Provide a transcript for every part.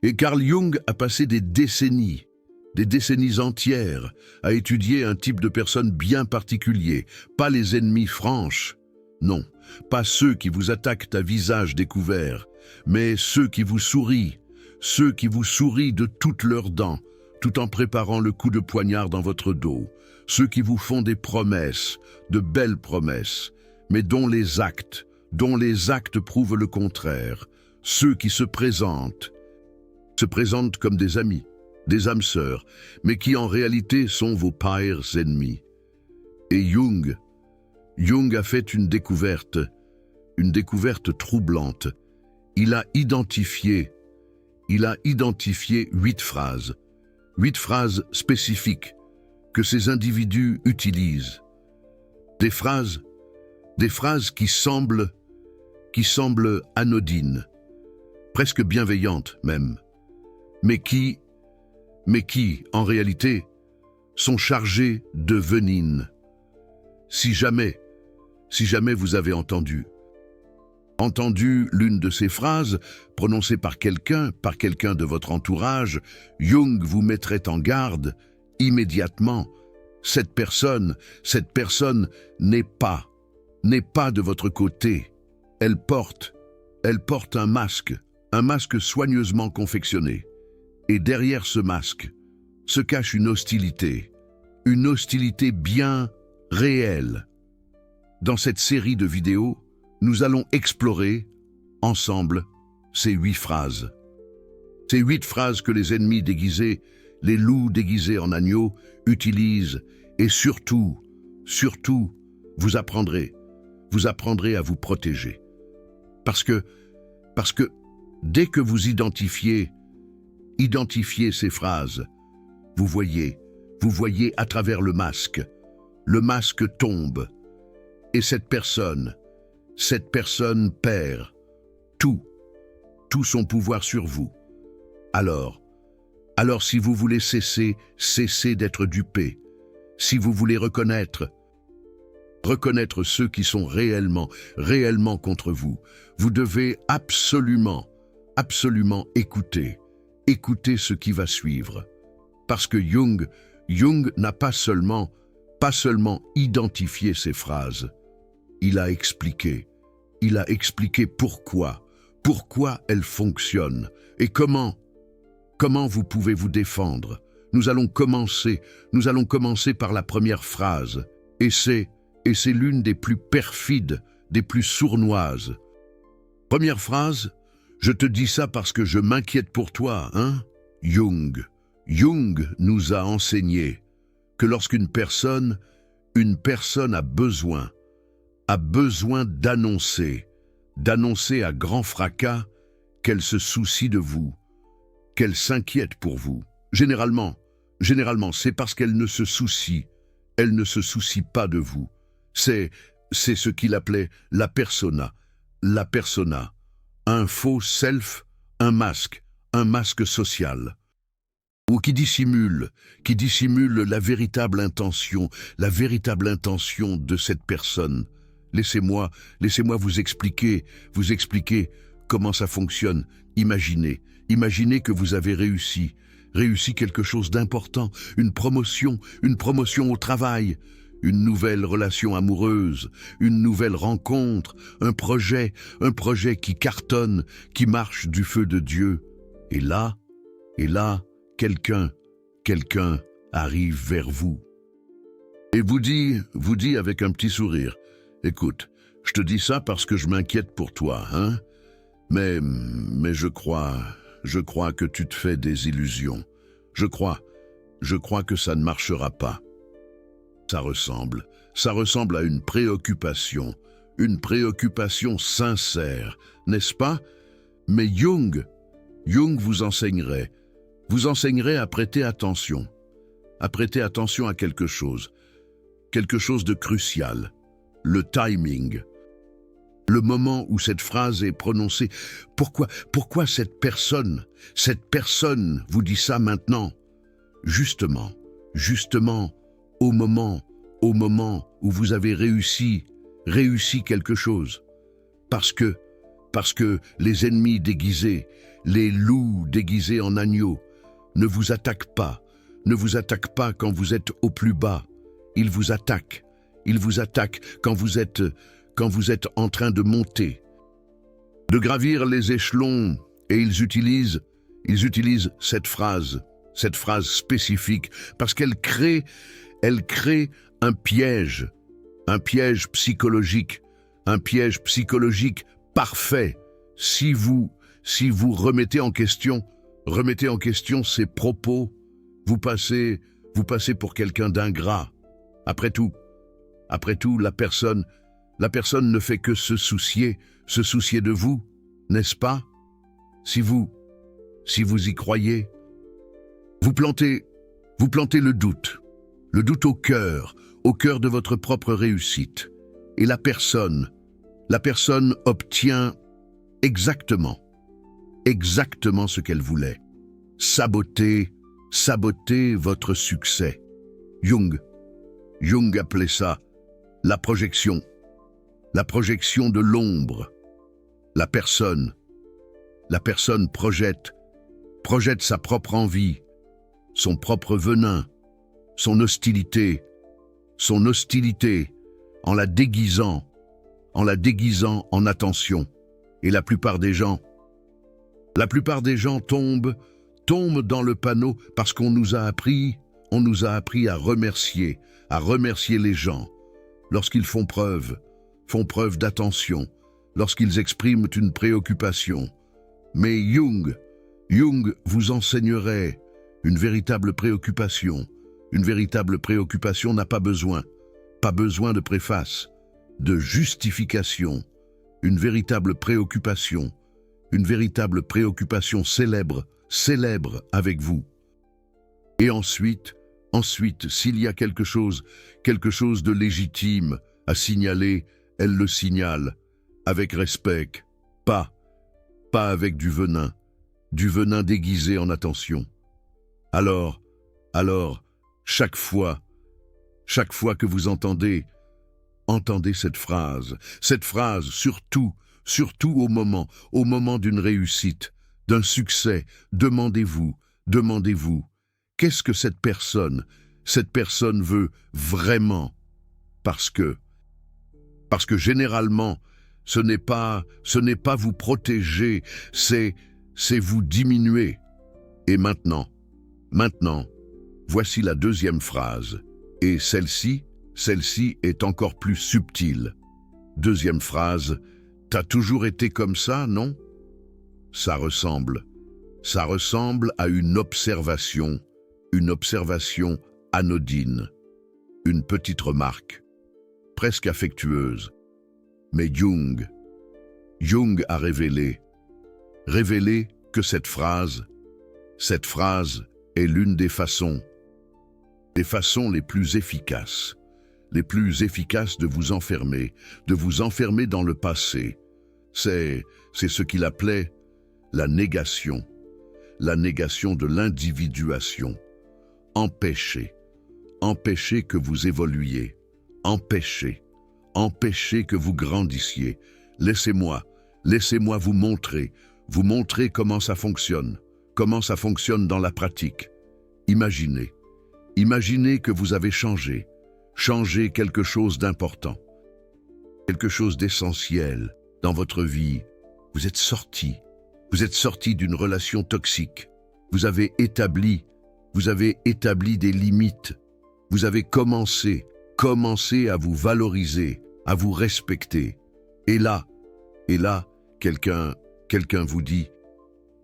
Et Carl Jung a passé des décennies entières, à étudier un type de personne bien particulier, pas les ennemis franches, non, pas ceux qui vous attaquent à visage découvert, mais ceux qui vous sourient de toutes leurs dents, tout en préparant le coup de poignard dans votre dos, ceux qui vous font des promesses, de belles promesses, mais dont les actes prouvent le contraire, ceux qui se présentent comme des amis, des âmes sœurs, mais qui en réalité sont vos pires ennemis. Et Jung a fait une découverte troublante. Il a identifié 8 phrases spécifiques que ces individus utilisent. Des phrases qui semblent anodines, presque bienveillantes même, mais qui, en réalité, sont chargées de venin. Si jamais vous avez entendu l'une de ces phrases prononcées par quelqu'un de votre entourage, Jung vous mettrait en garde immédiatement. Cette personne n'est pas de votre côté. Elle porte un masque soigneusement confectionné. Et derrière ce masque se cache une hostilité bien réelle. Dans cette série de vidéos, nous allons explorer ensemble ces 8 phrases. Ces 8 phrases que les ennemis déguisés, les loups déguisés en agneaux, utilisent, et surtout, vous apprendrez à vous protéger. Parce que dès que vous identifiez ces phrases, vous voyez à travers le masque tombe, et cette personne perd tout son pouvoir sur vous. Alors si vous voulez cesser d'être dupé, si vous voulez reconnaître ceux qui sont réellement contre vous, vous devez absolument écouter ce qui va suivre. Parce que Jung n'a pas seulement identifié ces phrases, il a expliqué pourquoi elles fonctionnent et comment vous pouvez vous défendre. Nous allons commencer par la première phrase, et c'est l'une des plus perfides, des plus sournoises. Première phrase: je te dis ça parce que je m'inquiète pour toi, hein? Jung nous a enseigné que lorsqu'une personne a besoin d'annoncer à grand fracas qu'elle se soucie de vous, qu'elle s'inquiète pour vous. Généralement, c'est parce qu'elle ne se soucie pas de vous. C'est ce qu'il appelait la persona, un faux self, un masque social, ou qui dissimule la véritable intention de cette personne. Laissez-moi vous expliquer comment ça fonctionne. Imaginez que vous avez réussi quelque chose d'important, une promotion au travail, une nouvelle relation amoureuse, une nouvelle rencontre, un projet qui cartonne, qui marche du feu de Dieu. Et là, quelqu'un arrive vers vous et vous dit avec un petit sourire: écoute, je te dis ça parce que je m'inquiète pour toi, hein? Mais je crois que tu te fais des illusions. Je crois que ça ne marchera pas. Ça ressemble à une préoccupation sincère, n'est-ce pas? Mais Jung vous enseignerait à prêter attention à quelque chose de crucial, le timing, le moment où cette phrase est prononcée. Pourquoi cette personne vous dit ça maintenant? Justement, au moment où vous avez réussi quelque chose. Parce que parce que les ennemis déguisés, les loups déguisés en agneaux, ne vous attaquent pas, ne vous attaquent pas quand vous êtes au plus bas. Ils vous attaquent quand vous êtes en train de monter, de gravir les échelons, et ils utilisent cette phrase spécifique, parce elle crée un piège psychologique, parfait. Si vous remettez en question ses propos, vous passez pour quelqu'un d'ingrat. Après tout, la personne ne fait que se soucier de vous, n'est-ce pas? Si vous y croyez, vous plantez le doute au cœur de votre propre réussite. Et la personne obtient exactement ce qu'elle voulait. Saboter votre succès. Jung appelait ça la projection de l'ombre. La personne projette sa propre envie, son propre venin, son hostilité, en la déguisant en attention. Et la plupart des gens tombent dans le panneau parce qu'on nous a appris à remercier les gens lorsqu'ils font preuve d'attention, lorsqu'ils expriment une préoccupation. Mais Jung vous enseignerait une véritable préoccupation. Une véritable préoccupation n'a pas besoin de préface, de justification. Une véritable préoccupation célèbre avec vous. Et ensuite, s'il y a quelque chose de légitime à signaler, elle le signale avec respect, pas avec du venin déguisé en attention. Alors, chaque fois que vous entendez cette phrase, surtout au moment d'une réussite, d'un succès, demandez-vous, qu'est-ce que cette personne veut vraiment? Parce que généralement, ce n'est pas vous protéger, c'est vous diminuer. Et maintenant, voici la deuxième phrase. Et celle-ci est encore plus subtile. Deuxième phrase, t'as toujours été comme ça, non? Ça ressemble à une observation anodine, une petite remarque, presque affectueuse. Mais Jung a révélé que cette phrase est l'une des façons les plus efficaces de vous enfermer dans le passé. C'est ce qu'il appelait la négation de l'individuation. Empêcher que vous évoluiez, empêcher que vous grandissiez. Laissez-moi vous montrer comment ça fonctionne dans la pratique. Imaginez que vous avez changé quelque chose d'important, quelque chose d'essentiel dans votre vie. Vous êtes sorti d'une relation toxique. Vous avez établi des limites. Vous avez commencé à vous valoriser, à vous respecter. Et là, quelqu'un vous dit,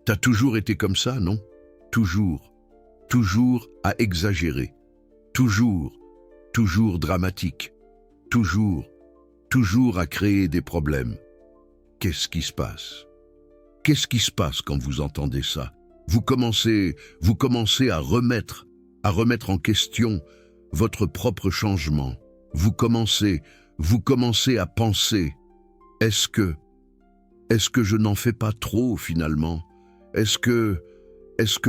t'as toujours été comme ça, non? Toujours à exagérer, toujours dramatique, toujours à créer des problèmes. Qu'est-ce qui se passe? Qu'est-ce qui se passe quand vous entendez ça? Vous commencez à remettre en question votre propre changement. Vous commencez à penser, est-ce que je n'en fais pas trop finalement? Est-ce que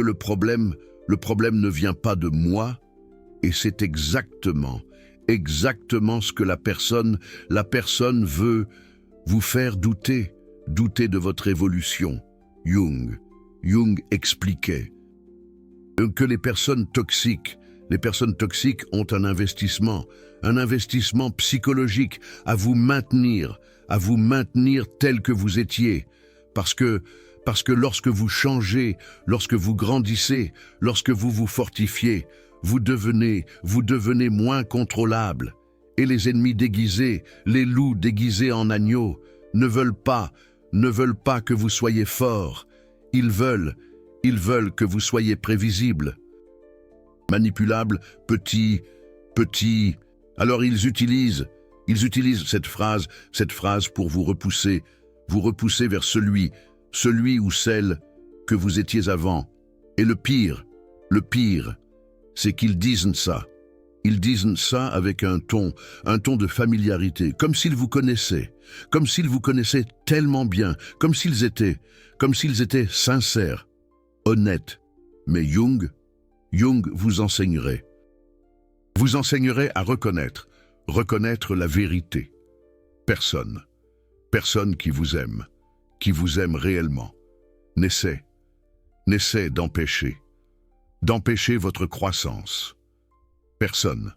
le problème ne vient pas de moi? Et c'est exactement ce que la personne veut vous faire douter, doutez de votre évolution. Jung expliquait que les personnes toxiques ont un investissement psychologique à vous maintenir tel que vous étiez, parce que lorsque vous changez, lorsque vous grandissez, lorsque vous vous fortifiez, vous devenez moins contrôlable. Et les ennemis déguisés, les loups déguisés en agneaux, ne veulent pas que vous soyez fort. Ils veulent que vous soyez prévisible, manipulable, petit. Alors ils utilisent cette phrase pour vous repousser vers celui ou celle que vous étiez avant. Et le pire, c'est qu'ils disent ça. Ils disent ça avec un ton de familiarité, comme s'ils vous connaissaient tellement bien, comme s'ils étaient sincères, honnêtes. Mais Jung vous enseignerait à reconnaître la vérité. Personne qui vous aime réellement, n'essaie d'empêcher votre croissance. Personne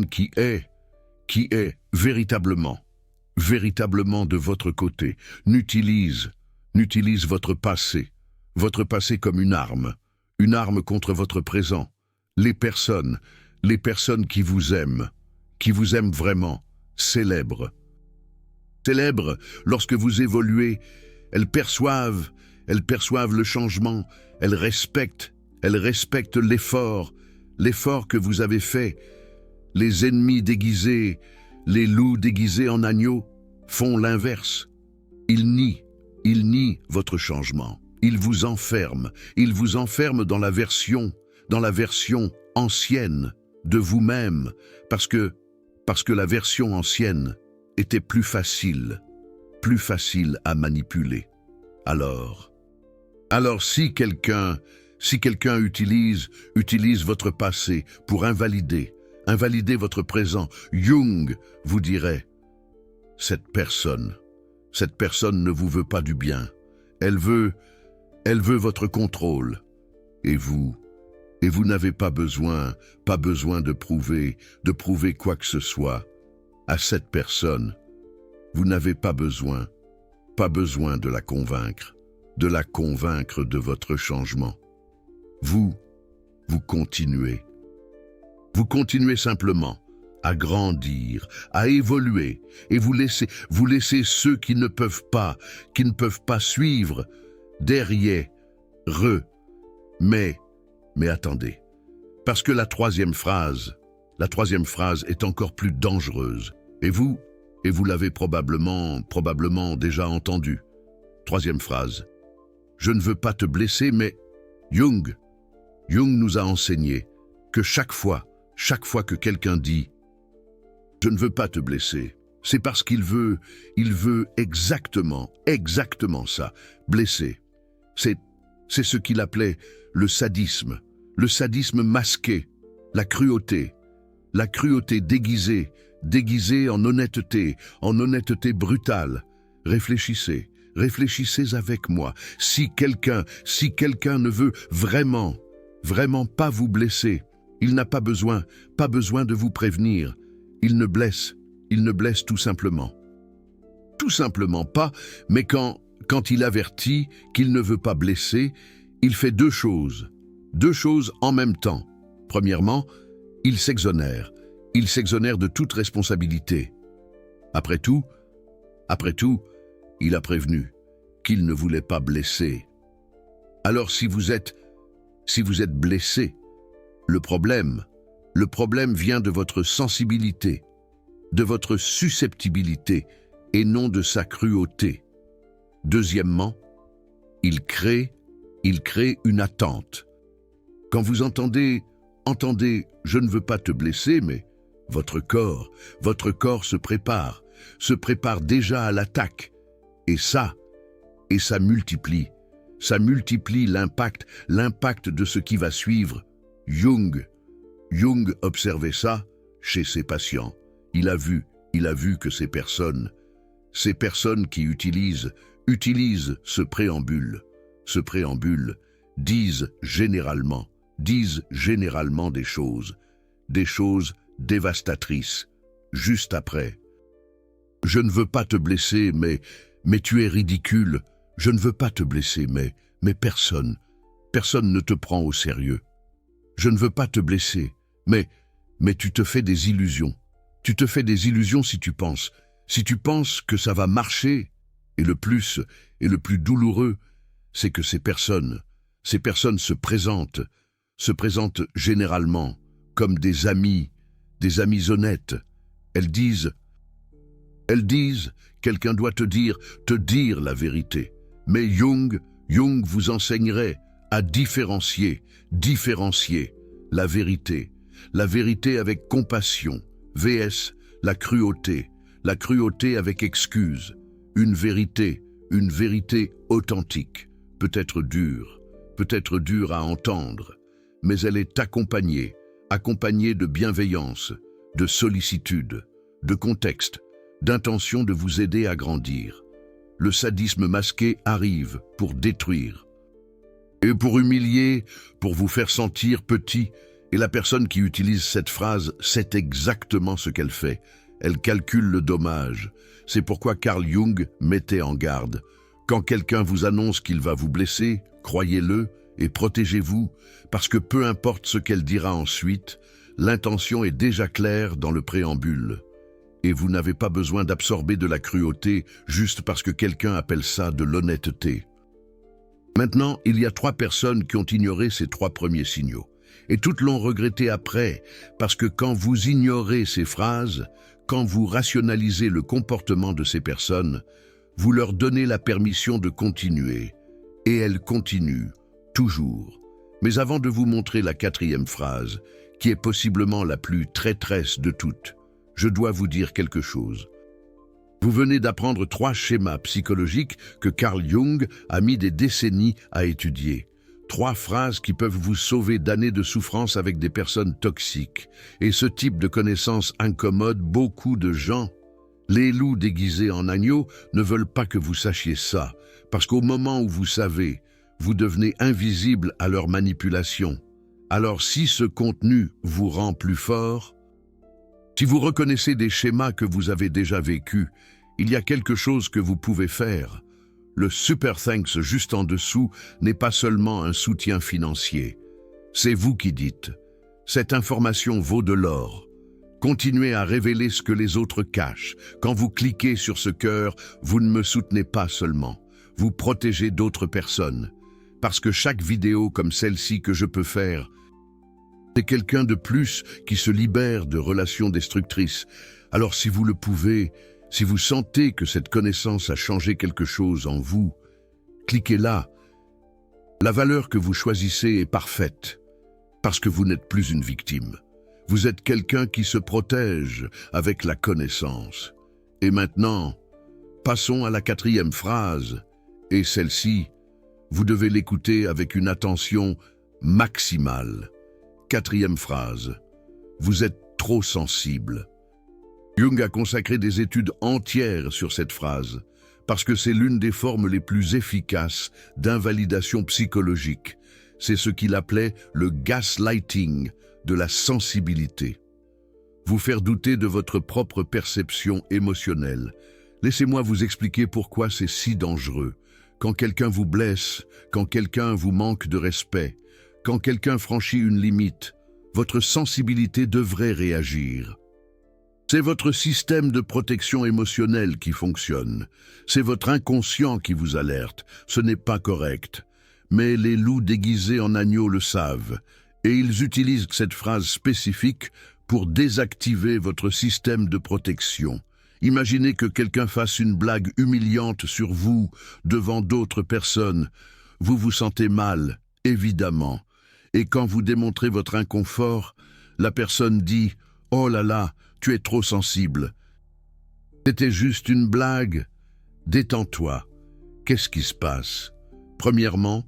qui est véritablement de votre côté, n'utilise votre passé comme une arme contre votre présent. Les personnes qui vous aiment vraiment, célèbrent lorsque vous évoluez, elles perçoivent le changement, elles respectent l'effort que vous avez fait. Les ennemis déguisés, les loups déguisés en agneaux font l'inverse. Ils nient votre changement. Ils vous enferment dans la version ancienne de vous-même, parce que la version ancienne était plus facile à manipuler. Alors si quelqu'un utilise votre passé pour invalider votre présent, Jung vous dirait: cette personne ne vous veut pas du bien. Elle veut votre contrôle. Et vous n'avez pas besoin de prouver quoi que ce soit à cette personne. Vous n'avez pas besoin de la convaincre de votre changement. Vous continuez simplement à grandir, à évoluer, et vous laissez ceux qui ne peuvent pas suivre derrière eux. Mais attendez, parce que la troisième phrase est encore plus dangereuse, et vous l'avez probablement déjà entendue. Troisième phrase: je ne veux pas te blesser, mais Jung nous a enseigné que chaque fois que quelqu'un dit « je ne veux pas te blesser », c'est parce qu'il veut exactement ça, blesser. C'est ce qu'il appelait le sadisme masqué, la cruauté déguisée en honnêteté brutale. Réfléchissez avec moi. Si quelqu'un ne veut vraiment pas vous blesser, il n'a pas besoin de vous prévenir. Il ne blesse tout simplement. Tout simplement pas, mais quand il avertit qu'il ne veut pas blesser, il fait deux choses en même temps. Premièrement, il s'exonère de toute responsabilité. Après tout, il a prévenu qu'il ne voulait pas blesser. Alors si vous êtes blessé, le problème vient de votre sensibilité, de votre susceptibilité, et non de sa cruauté. Deuxièmement, il crée une attente. Quand vous entendez « je ne veux pas te blesser », mais votre corps se prépare déjà à l'attaque. Et ça multiplie l'impact de ce qui va suivre. Jung observait ça chez ses patients. Il a vu que ces personnes Ces personnes qui utilisent ce préambule. Ce préambule disent généralement des choses dévastatrices, juste après. Je ne veux pas te blesser, mais tu es ridicule. Je ne veux pas te blesser, mais personne ne te prend au sérieux. Je ne veux pas te blesser, mais tu te fais des illusions. Tu te fais des illusions si tu penses que ça va marcher. Et le plus douloureux, c'est que ces personnes se présentent généralement comme des amis honnêtes. Elles disent, quelqu'un doit te dire la vérité. Mais Jung vous enseignerait à différencier la vérité avec compassion, vs la cruauté avec excuse, une vérité authentique, peut-être dure à entendre, mais elle est accompagnée de bienveillance, de sollicitude, de contexte, d'intention de vous aider à grandir. Le sadisme masqué arrive pour détruire et pour humilier, pour vous faire sentir petit. Et la personne qui utilise cette phrase sait exactement ce qu'elle fait. Elle calcule le dommage. C'est pourquoi Carl Jung mettait en garde. Quand quelqu'un vous annonce qu'il va vous blesser, croyez-le et protégez-vous, parce que peu importe ce qu'elle dira ensuite, l'intention est déjà claire dans le préambule. Et vous n'avez pas besoin d'absorber de la cruauté juste parce que quelqu'un appelle ça de l'honnêteté. Maintenant, il y a 3 personnes qui ont ignoré ces 3 premiers signaux. Et toutes l'ont regretté après, parce que quand vous ignorez ces phrases, quand vous rationalisez le comportement de ces personnes, vous leur donnez la permission de continuer. Et elles continuent, toujours. Mais avant de vous montrer la 4e phrase, qui est possiblement la plus traîtresse de toutes, je dois vous dire quelque chose. Vous venez d'apprendre 3 schémas psychologiques que Carl Jung a mis des décennies à étudier. 3 phrases qui peuvent vous sauver d'années de souffrance avec des personnes toxiques. Et ce type de connaissances incommode beaucoup de gens. Les loups déguisés en agneaux ne veulent pas que vous sachiez ça, parce qu'au moment où vous savez, vous devenez invisible à leur manipulation. Alors si ce contenu vous rend plus fort, si vous reconnaissez des schémas que vous avez déjà vécus, il y a quelque chose que vous pouvez faire. Le Super Thanks juste en dessous n'est pas seulement un soutien financier. C'est vous qui dites. Cette information vaut de l'or. Continuez à révéler ce que les autres cachent. Quand vous cliquez sur ce cœur, vous ne me soutenez pas seulement. Vous protégez d'autres personnes. Parce que chaque vidéo comme celle-ci que je peux faire, c'est quelqu'un de plus qui se libère de relations destructrices. Alors si vous le pouvez, si vous sentez que cette connaissance a changé quelque chose en vous, cliquez là. La valeur que vous choisissez est parfaite, parce que vous n'êtes plus une victime. Vous êtes quelqu'un qui se protège avec la connaissance. Et maintenant, passons à la 4e phrase, et celle-ci, vous devez l'écouter avec une attention maximale. 4e phrase, vous êtes trop sensible. Jung a consacré des études entières sur cette phrase, parce que c'est l'une des formes les plus efficaces d'invalidation psychologique. C'est ce qu'il appelait le gaslighting de la sensibilité. Vous faire douter de votre propre perception émotionnelle. Laissez-moi vous expliquer pourquoi c'est si dangereux. Quand quelqu'un vous blesse, quand quelqu'un vous manque de respect, quand quelqu'un franchit une limite, votre sensibilité devrait réagir. C'est votre système de protection émotionnelle qui fonctionne. C'est votre inconscient qui vous alerte. Ce n'est pas correct. Mais les loups déguisés en agneaux le savent. Et ils utilisent cette phrase spécifique pour désactiver votre système de protection. Imaginez que quelqu'un fasse une blague humiliante sur vous devant d'autres personnes. Vous vous sentez mal, évidemment. Et quand vous démontrez votre inconfort, la personne dit « Oh là là, tu es trop sensible. C'était juste une blague. Détends-toi. » Qu'est-ce qui se passe? Premièrement,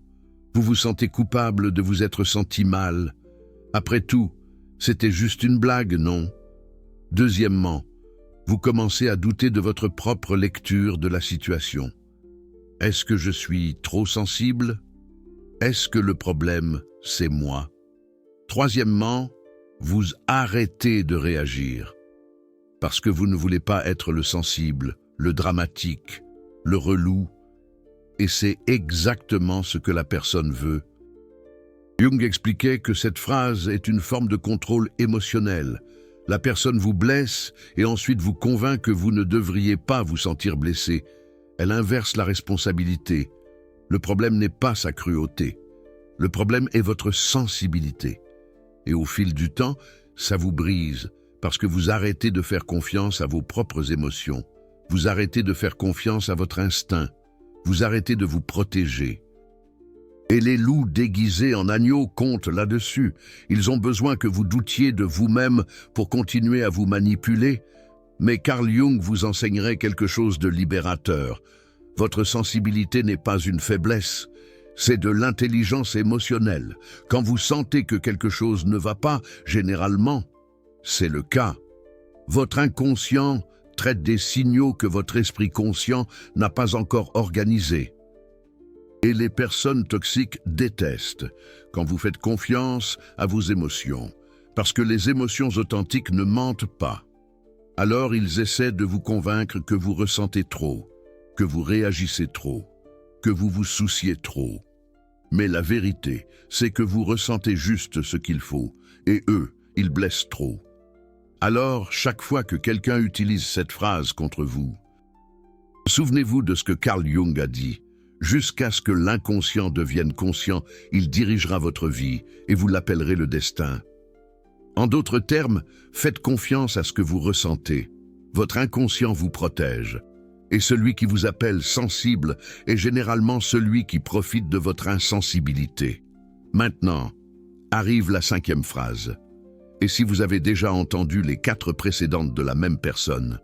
vous vous sentez coupable de vous être senti mal. Après tout, c'était juste une blague, non? Deuxièmement, Vous commencez à douter de votre propre lecture de la situation. Est-ce que je suis trop sensible? Est-ce que le problème, c'est moi? Troisièmement, vous arrêtez de réagir. Parce que vous ne voulez pas être le sensible, le dramatique, le relou. Et c'est exactement ce que la personne veut. Jung expliquait que cette phrase est une forme de contrôle émotionnel. La personne vous blesse et ensuite vous convainc que vous ne devriez pas vous sentir blessé. Elle inverse la responsabilité. Le problème n'est pas sa cruauté. Le problème est votre sensibilité. Et au fil du temps, ça vous brise parce que vous arrêtez de faire confiance à vos propres émotions. Vous arrêtez de faire confiance à votre instinct. Vous arrêtez de vous protéger. Et les loups déguisés en agneaux comptent là-dessus. Ils ont besoin que vous doutiez de vous-même pour continuer à vous manipuler. Mais Carl Jung vous enseignerait quelque chose de libérateur. Votre sensibilité n'est pas une faiblesse, c'est de l'intelligence émotionnelle. Quand vous sentez que quelque chose ne va pas, généralement, c'est le cas. Votre inconscient traite des signaux que votre esprit conscient n'a pas encore organisés. Et les personnes toxiques détestent quand vous faites confiance à vos émotions, parce que les émotions authentiques ne mentent pas. Alors ils essaient de vous convaincre que vous ressentez trop, que vous réagissez trop, que vous vous souciez trop. Mais la vérité, c'est que vous ressentez juste ce qu'il faut, et eux, ils blessent trop. Alors, chaque fois que quelqu'un utilise cette phrase contre vous, souvenez-vous de ce que Carl Jung a dit. Jusqu'à ce que l'inconscient devienne conscient, il dirigera votre vie et vous l'appellerez le destin. En d'autres termes, faites confiance à ce que vous ressentez. Votre inconscient vous protège. Et celui qui vous appelle sensible est généralement celui qui profite de votre insensibilité. Maintenant, arrive la 5e phrase. Et si vous avez déjà entendu les 4 précédentes de la même personne,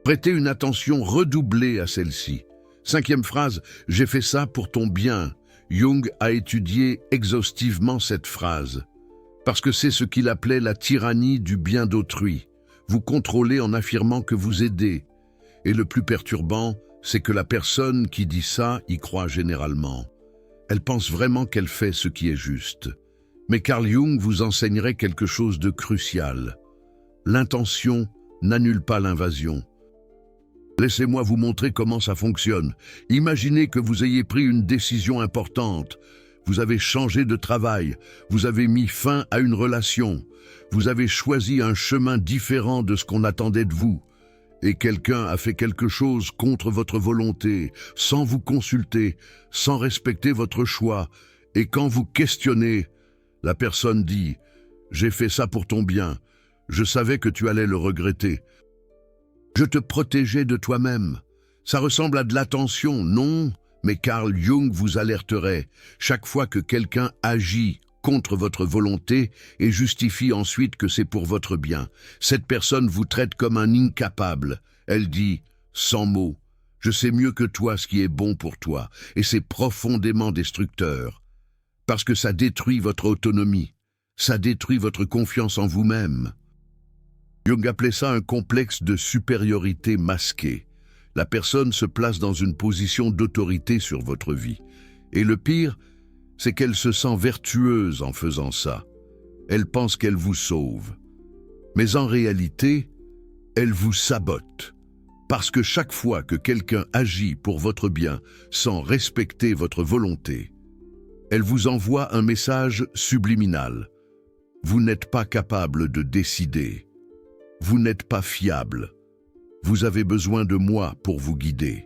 prêtez une attention redoublée à celle-ci. 5e phrase, j'ai fait ça pour ton bien. Jung a étudié exhaustivement cette phrase, parce que c'est ce qu'il appelait la tyrannie du bien d'autrui. Vous contrôlez en affirmant que vous aidez. Et le plus perturbant, c'est que la personne qui dit ça y croit généralement. Elle pense vraiment qu'elle fait ce qui est juste. Mais Carl Jung vous enseignerait quelque chose de crucial. L'intention n'annule pas l'invasion. Laissez-moi vous montrer comment ça fonctionne. Imaginez que vous ayez pris une décision importante. Vous avez changé de travail, vous avez mis fin à une relation, vous avez choisi un chemin différent de ce qu'on attendait de vous. Et quelqu'un a fait quelque chose contre votre volonté, sans vous consulter, sans respecter votre choix. Et quand vous questionnez, la personne dit « J'ai fait ça pour ton bien, je savais que tu allais le regretter. Je te protégeais de toi-même. » Ça ressemble à de l'attention, non? Mais Carl Jung vous alerterait chaque fois que quelqu'un agit contre votre volonté et justifie ensuite que c'est pour votre bien. Cette personne vous traite comme un incapable. Elle dit, sans mots, « Je sais mieux que toi ce qui est bon pour toi. » Et c'est profondément destructeur. Parce que ça détruit votre autonomie. Ça détruit votre confiance en vous-même. Jung appelait ça un complexe de supériorité masqué. La personne se place dans une position d'autorité sur votre vie. Et le pire, c'est qu'elle se sent vertueuse en faisant ça. Elle pense qu'elle vous sauve. Mais en réalité, elle vous sabote. Parce que chaque fois que quelqu'un agit pour votre bien sans respecter votre volonté, elle vous envoie un message subliminal. Vous n'êtes pas capable de décider. Vous n'êtes pas fiable. Vous avez besoin de moi pour vous guider.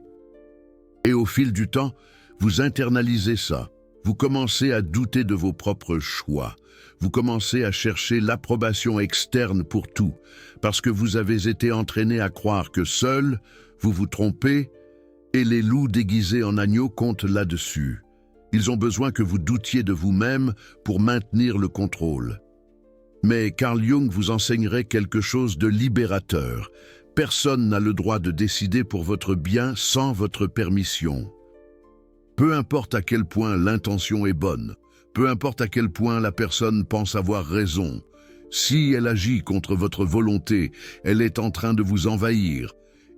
Et au fil du temps, vous internalisez ça. Vous commencez à douter de vos propres choix. Vous commencez à chercher l'approbation externe pour tout, parce que vous avez été entraîné à croire que seul, vous vous trompez, et les loups déguisés en agneaux comptent là-dessus. Ils ont besoin que vous doutiez de vous-même pour maintenir le contrôle. Mais Carl Jung vous enseignerait quelque chose de libérateur. Personne n'a le droit de décider pour votre bien sans votre permission. Peu importe à quel point l'intention est bonne, peu importe à quel point la personne pense avoir raison, Si elle agit contre votre volonté, elle est en train de vous envahir.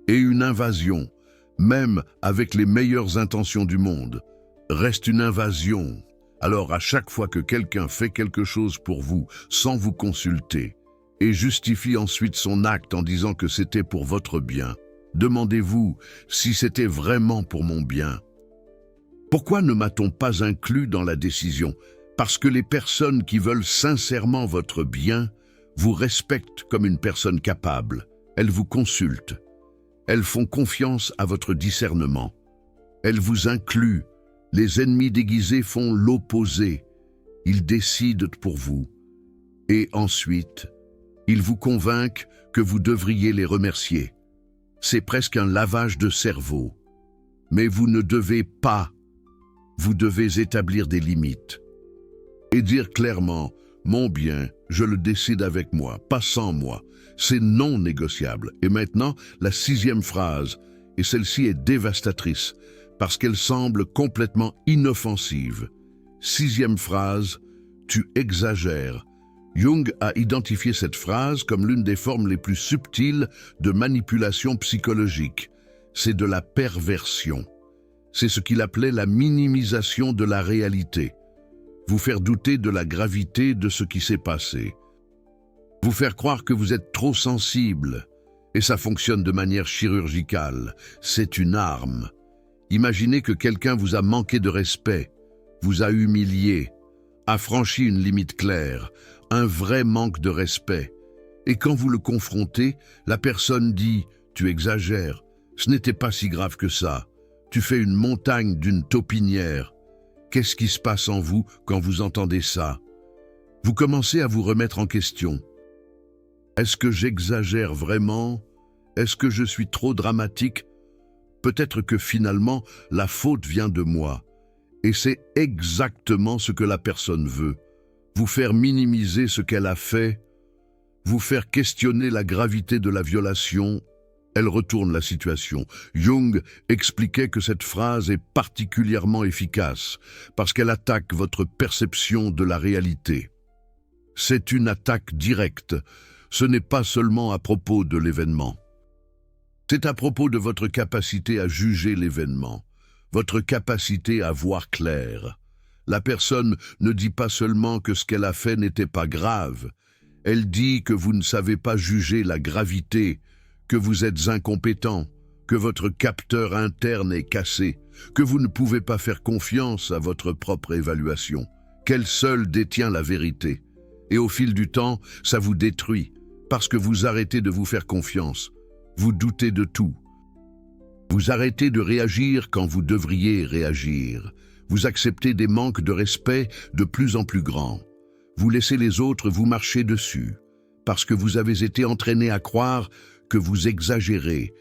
Et une invasion, même avec les meilleures intentions du monde, reste une invasion. Alors à chaque fois que quelqu'un fait quelque chose pour vous sans vous consulter, et justifie ensuite son acte en disant que c'était pour votre bien, demandez-vous si c'était vraiment pour mon bien. Pourquoi ne m'a-t-on pas inclus dans la décision? Parce que les personnes qui veulent sincèrement votre bien vous respectent comme une personne capable. Elles vous consultent. Elles font confiance à votre discernement. Elles vous incluent. Les ennemis déguisés font l'opposé. Ils décident pour vous. Et ensuite, ils vous convainquent que vous devriez les remercier. C'est presque un lavage de cerveau. Mais vous ne devez pas. Vous devez établir des limites. Et dire clairement, mon bien, je le décide avec moi, pas sans moi. C'est non négociable. Et maintenant, la 6e phrase, et celle-ci est dévastatrice, parce qu'elle semble complètement inoffensive. 6e phrase, tu exagères. Jung a identifié cette phrase comme l'une des formes les plus subtiles de manipulation psychologique. C'est de la perversion. C'est ce qu'il appelait la minimisation de la réalité. Vous faire douter de la gravité de ce qui s'est passé. Vous faire croire que vous êtes trop sensible. Et ça fonctionne de manière chirurgicale. C'est une arme. Imaginez que quelqu'un vous a manqué de respect, vous a humilié, a franchi une limite claire, un vrai manque de respect. Et quand vous le confrontez, la personne dit « Tu exagères, ce n'était pas si grave que ça. Tu fais une montagne d'une taupinière. » Qu'est-ce qui se passe en vous quand vous entendez ça? Vous commencez à vous remettre en question. Est-ce que j'exagère vraiment? Est-ce que je suis trop dramatique? Peut-être que finalement, la faute vient de moi. Et c'est exactement ce que la personne veut. Vous faire minimiser ce qu'elle a fait, vous faire questionner la gravité de la violation. Elle retourne la situation. Jung expliquait que cette phrase est particulièrement efficace parce qu'elle attaque votre perception de la réalité. C'est une attaque directe. Ce n'est pas seulement à propos de l'événement. C'est à propos de votre capacité à juger l'événement, votre capacité à voir clair. La personne ne dit pas seulement que ce qu'elle a fait n'était pas grave. Elle dit que vous ne savez pas juger la gravité, que vous êtes incompétent, que votre capteur interne est cassé, que vous ne pouvez pas faire confiance à votre propre évaluation, qu'elle seule détient la vérité. Et au fil du temps, ça vous détruit, parce que vous arrêtez de vous faire confiance. Vous doutez de tout. Vous arrêtez de réagir quand vous devriez réagir. Vous acceptez des manques de respect de plus en plus grands. Vous laissez les autres vous marcher dessus, parce que vous avez été entraîné à croire que vous exagérez,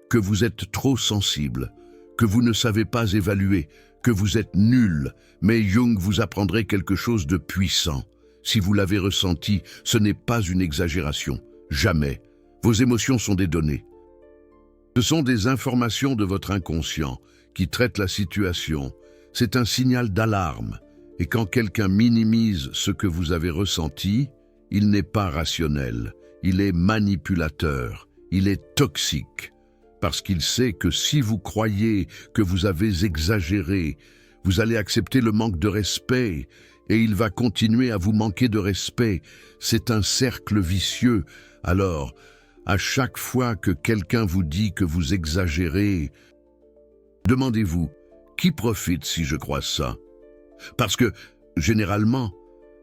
que vous êtes trop sensible, que vous ne savez pas évaluer, que vous êtes nul. Mais Jung vous apprendrait quelque chose de puissant. Si vous l'avez ressenti, ce n'est pas une exagération. Jamais. Vos émotions sont des données. Ce sont des informations de votre inconscient qui traitent la situation. C'est un signal d'alarme. Et quand quelqu'un minimise ce que vous avez ressenti, il n'est pas rationnel. Il est manipulateur. Il est toxique. Parce qu'il sait que si vous croyez que vous avez exagéré, vous allez accepter le manque de respect et il va continuer à vous manquer de respect. C'est un cercle vicieux. Alors, à chaque fois que quelqu'un vous dit que vous exagérez, demandez-vous, qui profite si je crois ça? Parce que, généralement,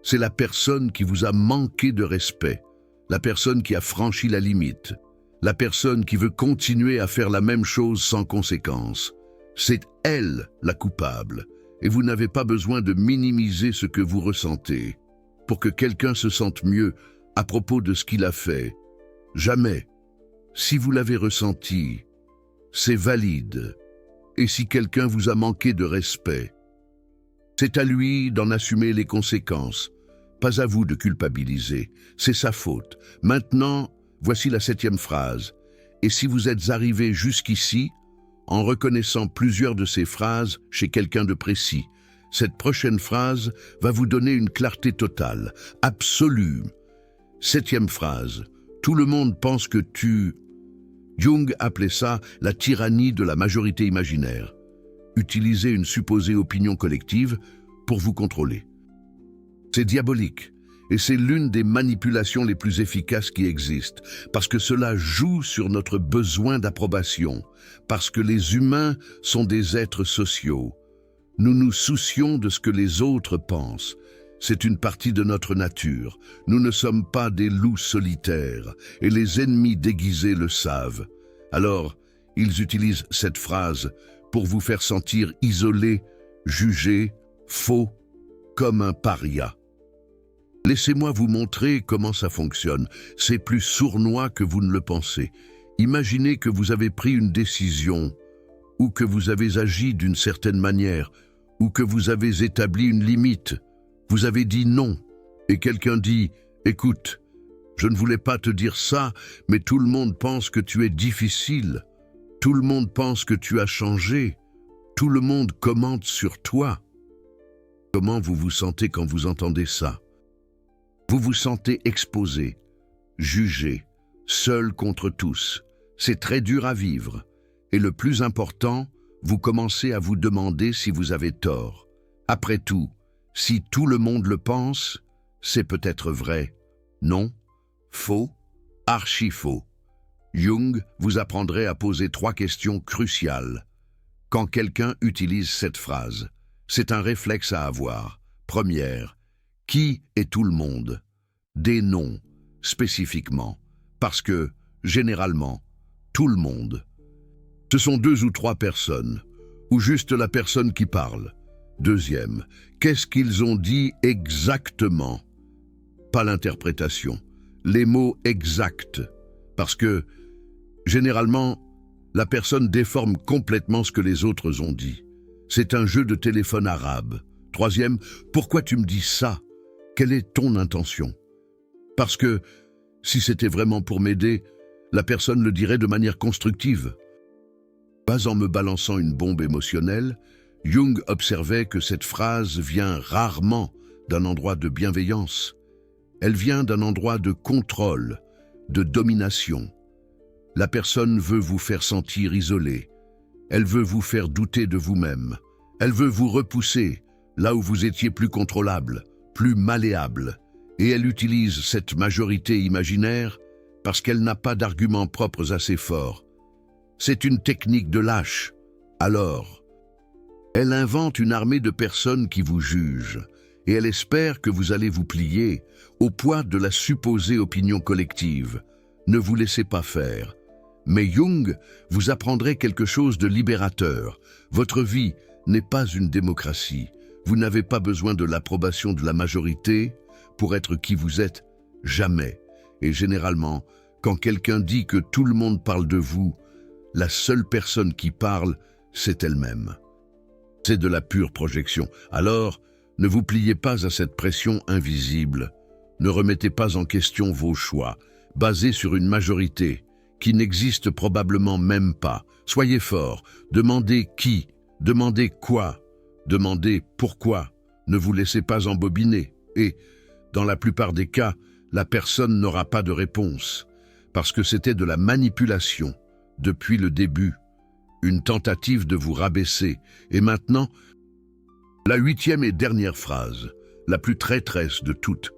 c'est la personne qui vous a manqué de respect, la personne qui a franchi la limite, la personne qui veut continuer à faire la même chose sans conséquence. C'est elle la coupable, et vous n'avez pas besoin de minimiser ce que vous ressentez pour que quelqu'un se sente mieux à propos de ce qu'il a fait. Jamais. Si vous l'avez ressenti, c'est valide. Et si quelqu'un vous a manqué de respect, c'est à lui d'en assumer les conséquences. Pas à vous de culpabiliser. C'est sa faute. Maintenant, voici la 7e phrase. Et si vous êtes arrivé jusqu'ici, en reconnaissant plusieurs de ces phrases chez quelqu'un de précis, cette prochaine phrase va vous donner une clarté totale, absolue. 7e phrase. Tout le monde pense que tu... Jung appelait ça la tyrannie de la majorité imaginaire. Utilisez une supposée opinion collective pour vous contrôler. C'est diabolique et c'est l'une des manipulations les plus efficaces qui existent parce que cela joue sur notre besoin d'approbation, parce que les humains sont des êtres sociaux. Nous nous soucions de ce que les autres pensent. C'est une partie de notre nature. Nous ne sommes pas des loups solitaires, et les ennemis déguisés le savent. Alors, ils utilisent cette phrase pour vous faire sentir isolé, jugé, faux, comme un paria. Laissez-moi vous montrer comment ça fonctionne. C'est plus sournois que vous ne le pensez. Imaginez que vous avez pris une décision, ou que vous avez agi d'une certaine manière, ou que vous avez établi une limite. Vous avez dit non, et quelqu'un dit « Écoute, je ne voulais pas te dire ça, mais tout le monde pense que tu es difficile. Tout le monde pense que tu as changé. Tout le monde commente sur toi. » Comment vous vous sentez quand vous entendez ça? Vous vous sentez exposé, jugé, seul contre tous. C'est très dur à vivre. Et le plus important, vous commencez à vous demander si vous avez tort. Après tout, si tout le monde le pense, c'est peut-être vrai. Non? Faux? Archi-faux. Jung vous apprendrait à poser 3 questions cruciales. Quand quelqu'un utilise cette phrase, c'est un réflexe à avoir. Première, qui est tout le monde? Des noms, spécifiquement, parce que, généralement, tout le monde. Ce sont 2 ou 3 personnes, ou juste la personne qui parle. Deuxième, qu'est-ce qu'ils ont dit exactement? Pas l'interprétation, les mots exacts. Parce que, généralement, la personne déforme complètement ce que les autres ont dit. C'est un jeu de téléphone arabe. Troisième, pourquoi tu me dis ça? Quelle est ton intention? Parce que, si c'était vraiment pour m'aider, la personne le dirait de manière constructive. Pas en me balançant une bombe émotionnelle, Jung observait que cette phrase vient rarement d'un endroit de bienveillance. Elle vient d'un endroit de contrôle, de domination. La personne veut vous faire sentir isolé. Elle veut vous faire douter de vous-même. Elle veut vous repousser là où vous étiez plus contrôlable, plus malléable. Et elle utilise cette majorité imaginaire parce qu'elle n'a pas d'arguments propres assez forts. C'est une technique de lâche. Alors, elle invente une armée de personnes qui vous jugent, et elle espère que vous allez vous plier au poids de la supposée opinion collective. Ne vous laissez pas faire. Mais Jung vous apprendrait quelque chose de libérateur. Votre vie n'est pas une démocratie. Vous n'avez pas besoin de l'approbation de la majorité pour être qui vous êtes, jamais. Et généralement, quand quelqu'un dit que tout le monde parle de vous, la seule personne qui parle, c'est elle-même. C'est de la pure projection. Alors, ne vous pliez pas à cette pression invisible. Ne remettez pas en question vos choix, basés sur une majorité qui n'existe probablement même pas. Soyez fort, demandez qui, demandez quoi, demandez pourquoi. Ne vous laissez pas embobiner. Et, dans la plupart des cas, la personne n'aura pas de réponse, parce que c'était de la manipulation depuis le début. Une tentative de vous rabaisser. Et maintenant, la 8e et dernière phrase, la plus traîtresse de toutes.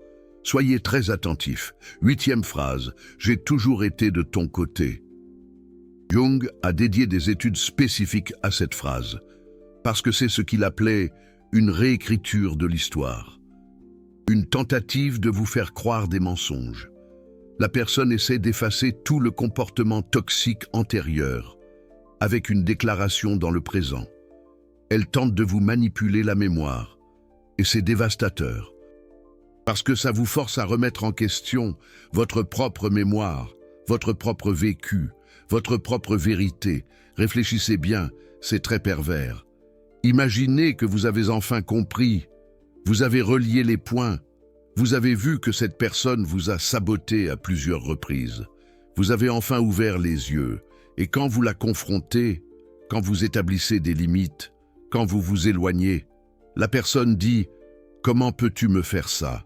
Soyez très attentifs. 8e phrase, j'ai toujours été de ton côté. Jung a dédié des études spécifiques à cette phrase, parce que c'est ce qu'il appelait une réécriture de l'histoire. Une tentative de vous faire croire des mensonges. La personne essaie d'effacer tout le comportement toxique antérieur, avec une déclaration dans le présent. Elle tente de vous manipuler la mémoire, et c'est dévastateur. Parce que ça vous force à remettre en question votre propre mémoire, votre propre vécu, votre propre vérité. Réfléchissez bien, c'est très pervers. Imaginez que vous avez enfin compris, vous avez relié les points, vous avez vu que cette personne vous a saboté à plusieurs reprises. Vous avez enfin ouvert les yeux, et quand vous la confrontez, quand vous établissez des limites, quand vous vous éloignez, la personne dit « Comment peux-tu me faire ça ?»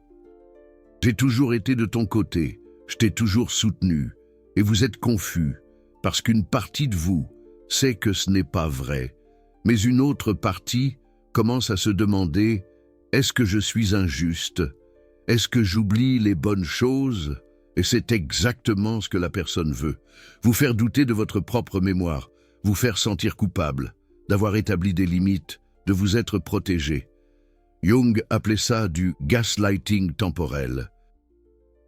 J'ai toujours été de ton côté, je t'ai toujours soutenu, et vous êtes confus, parce qu'une partie de vous sait que ce n'est pas vrai, mais une autre partie commence à se demander « Est-ce que je suis injuste? Est-ce que j'oublie les bonnes choses ?» Et c'est exactement ce que la personne veut. Vous faire douter de votre propre mémoire, vous faire sentir coupable, d'avoir établi des limites, de vous être protégé. Jung appelait ça du gaslighting temporel.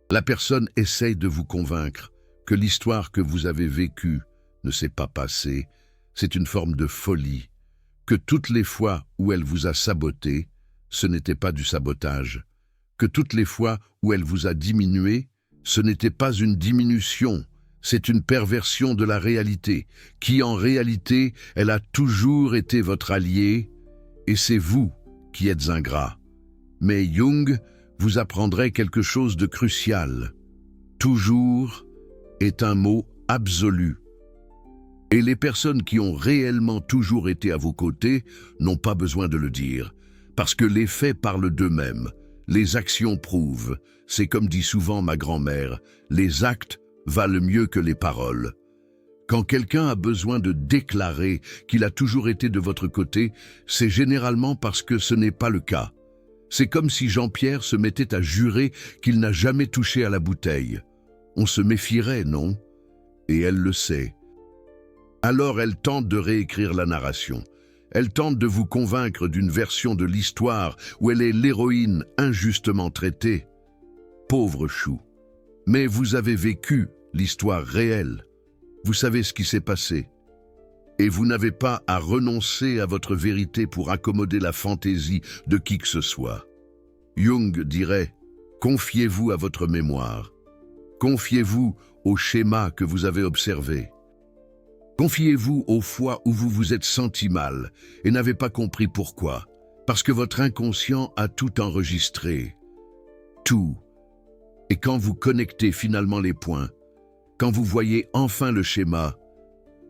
La personne essaye de vous convaincre que l'histoire que vous avez vécue ne s'est pas passée, c'est une forme de folie, que toutes les fois où elle vous a saboté, ce n'était pas du sabotage, que toutes les fois où elle vous a diminué, ce n'était pas une diminution, c'est une perversion de la réalité, qui en réalité, elle a toujours été votre allié, et c'est vous qui êtes ingrat. Mais Jung vous apprendrait quelque chose de crucial. Toujours est un mot absolu. Et les personnes qui ont réellement toujours été à vos côtés n'ont pas besoin de le dire, parce que les faits parlent d'eux-mêmes, les actions prouvent. C'est comme dit souvent ma grand-mère, les actes valent mieux que les paroles. Quand quelqu'un a besoin de déclarer qu'il a toujours été de votre côté, c'est généralement parce que ce n'est pas le cas. C'est comme si Jean-Pierre se mettait à jurer qu'il n'a jamais touché à la bouteille. On se méfierait, non? Et elle le sait. Alors elle tente de réécrire la narration. Elle tente de vous convaincre d'une version de l'histoire où elle est l'héroïne injustement traitée. Pauvre chou. Mais vous avez vécu l'histoire réelle. Vous savez ce qui s'est passé. Et vous n'avez pas à renoncer à votre vérité pour accommoder la fantaisie de qui que ce soit. Jung dirait, confiez-vous à votre mémoire. Confiez-vous au schéma que vous avez observé. Confiez-vous aux fois où vous vous êtes senti mal et n'avez pas compris pourquoi. Parce que votre inconscient a tout enregistré. Tout. Et quand vous connectez finalement les points, quand vous voyez enfin le schéma,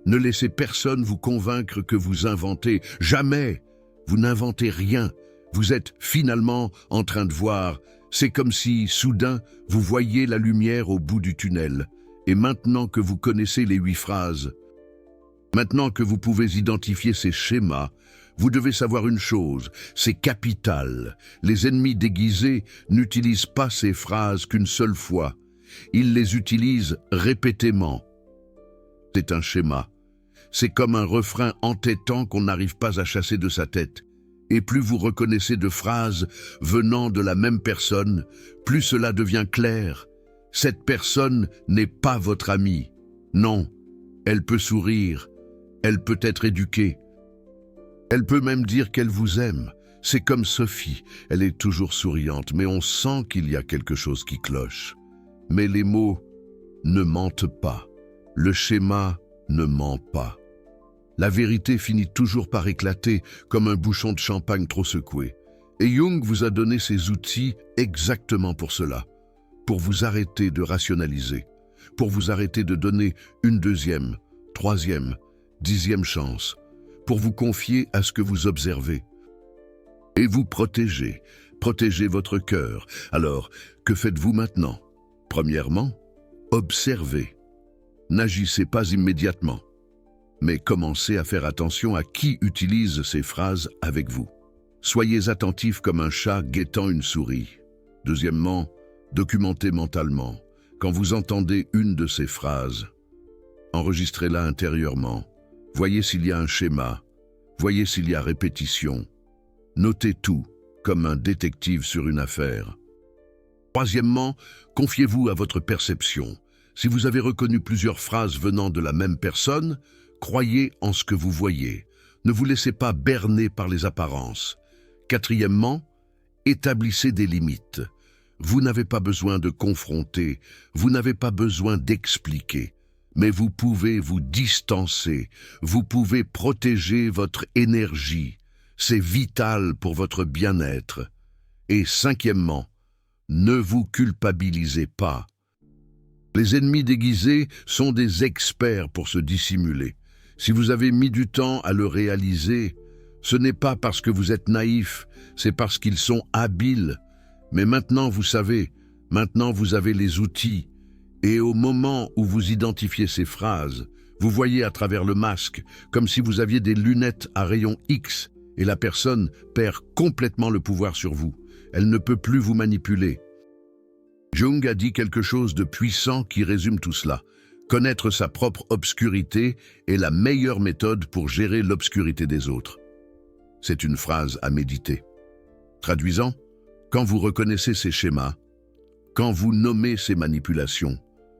ne laissez personne vous convaincre que vous inventez. Jamais. Vous n'inventez rien. Vous êtes finalement en train de voir. C'est comme si, soudain, vous voyiez la lumière au bout du tunnel. Et maintenant que vous connaissez les 8 phrases, maintenant que vous pouvez identifier ces schémas, vous devez savoir une chose, c'est capital. Les ennemis déguisés n'utilisent pas ces phrases qu'une seule fois. Ils les utilisent répétément. C'est un schéma. C'est comme un refrain entêtant qu'on n'arrive pas à chasser de sa tête. Et plus vous reconnaissez de phrases venant de la même personne, plus cela devient clair. Cette personne n'est pas votre amie. Non, elle peut sourire, elle peut être éduquée. Elle peut même dire qu'elle vous aime. C'est comme Sophie, elle est toujours souriante, mais on sent qu'il y a quelque chose qui cloche. Mais les mots ne mentent pas. Le schéma ne ment pas. La vérité finit toujours par éclater comme un bouchon de champagne trop secoué. Et Jung vous a donné ces outils exactement pour cela. Pour vous arrêter de rationaliser. Pour vous arrêter de donner une 2e, 3e, 10e chance. Pour vous confier à ce que vous observez. Et vous protéger. Protégez votre cœur. Alors, que faites-vous maintenant? Premièrement, observez. N'agissez pas immédiatement, mais commencez à faire attention à qui utilise ces phrases avec vous. Soyez attentif comme un chat guettant une souris. Deuxièmement, documentez mentalement. Quand vous entendez une de ces phrases, enregistrez-la intérieurement. Voyez s'il y a un schéma. Voyez s'il y a répétition. Notez tout, comme un détective sur une affaire. Troisièmement, confiez-vous à votre perception. Si vous avez reconnu plusieurs phrases venant de la même personne, croyez en ce que vous voyez. Ne vous laissez pas berner par les apparences. Quatrièmement, établissez des limites. Vous n'avez pas besoin de confronter, vous n'avez pas besoin d'expliquer, mais vous pouvez vous distancer, vous pouvez protéger votre énergie. C'est vital pour votre bien-être. Et cinquièmement, ne vous culpabilisez pas. Les ennemis déguisés sont des experts pour se dissimuler. Si vous avez mis du temps à le réaliser, ce n'est pas parce que vous êtes naïf, c'est parce qu'ils sont habiles. Mais maintenant, vous savez, Maintenant, vous avez les outils. Et au moment où vous identifiez ces phrases, vous voyez à travers le masque, comme si vous aviez des lunettes à rayon X, et la personne perd complètement le pouvoir sur vous. Elle ne peut plus vous manipuler. Jung a dit quelque chose de puissant qui résume tout cela. Connaître sa propre obscurité est la meilleure méthode pour gérer l'obscurité des autres. C'est une phrase à méditer. Traduisant, quand vous reconnaissez ces schémas, quand vous nommez ces manipulations,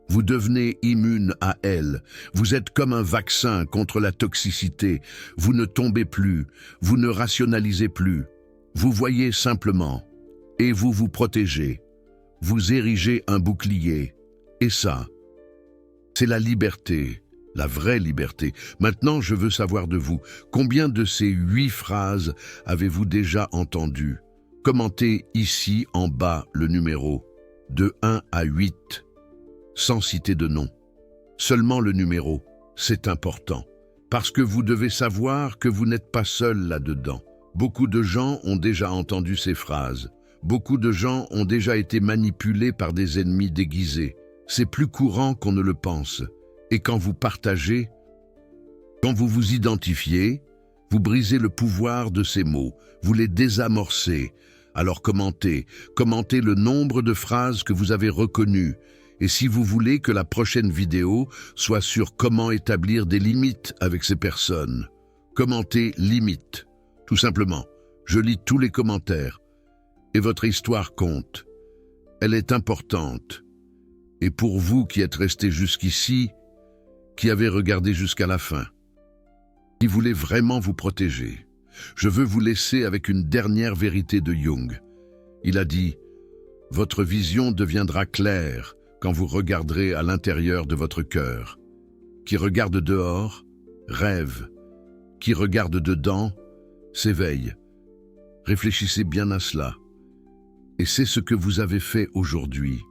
vous devenez immune à elles. Vous êtes comme un vaccin contre la toxicité. Vous ne tombez plus, vous ne rationalisez plus. Vous voyez simplement et vous vous protégez. Vous érigez un bouclier. Et ça, c'est la liberté, la vraie liberté. Maintenant, je veux savoir de vous, combien de ces 8 phrases avez-vous déjà entendues? Commentez ici en bas le numéro de 1 à 8, sans citer de nom. Seulement le numéro, c'est important, parce que vous devez savoir que vous n'êtes pas seul là-dedans. Beaucoup de gens ont déjà entendu ces phrases. Beaucoup de gens ont déjà été manipulés par des ennemis déguisés. C'est plus courant qu'on ne le pense. Et quand vous partagez, quand vous vous identifiez, vous brisez le pouvoir de ces mots, vous les désamorcez. Alors commentez le nombre de phrases que vous avez reconnues. Et si vous voulez que la prochaine vidéo soit sur comment établir des limites avec ces personnes, commentez limites. Tout simplement, je lis tous les commentaires. Et votre histoire compte. Elle est importante. Et pour vous qui êtes restés jusqu'ici, qui avez regardé jusqu'à la fin, qui voulez vraiment vous protéger, je veux vous laisser avec une dernière vérité de Jung. Il a dit « Votre vision deviendra claire quand vous regarderez à l'intérieur de votre cœur. Qui regarde dehors, rêve. Qui regarde dedans, s'éveille. » Réfléchissez bien à cela. Et c'est ce que vous avez fait aujourd'hui.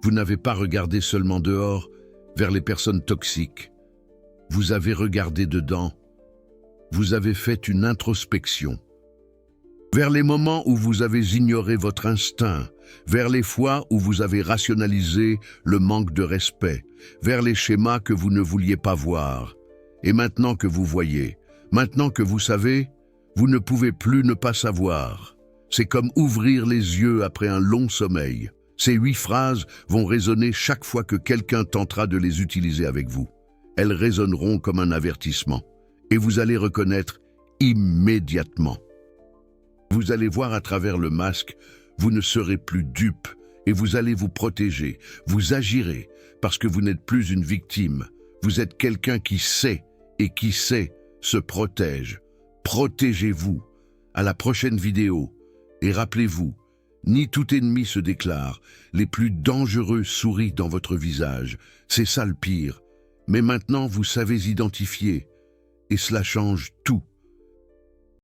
Vous n'avez pas regardé seulement dehors, vers les personnes toxiques. Vous avez regardé dedans. Vous avez fait une introspection. Vers les moments où vous avez ignoré votre instinct, vers les fois où vous avez rationalisé le manque de respect, vers les schémas que vous ne vouliez pas voir. Et maintenant que vous voyez, maintenant que vous savez, vous ne pouvez plus ne pas savoir. C'est comme ouvrir les yeux après un long sommeil. Ces 8 phrases vont résonner chaque fois que quelqu'un tentera de les utiliser avec vous. Elles résonneront comme un avertissement. Et vous allez reconnaître immédiatement. Vous allez voir à travers le masque, vous ne serez plus dupe et vous allez vous protéger. Vous agirez parce que vous n'êtes plus une victime. Vous êtes quelqu'un qui sait et qui sait se protège. Protégez-vous. À la prochaine vidéo. Et rappelez-vous, ni tout ennemi se déclare, les plus dangereux sourient dans votre visage. C'est ça le pire. Mais maintenant, vous savez identifier. Et cela change tout.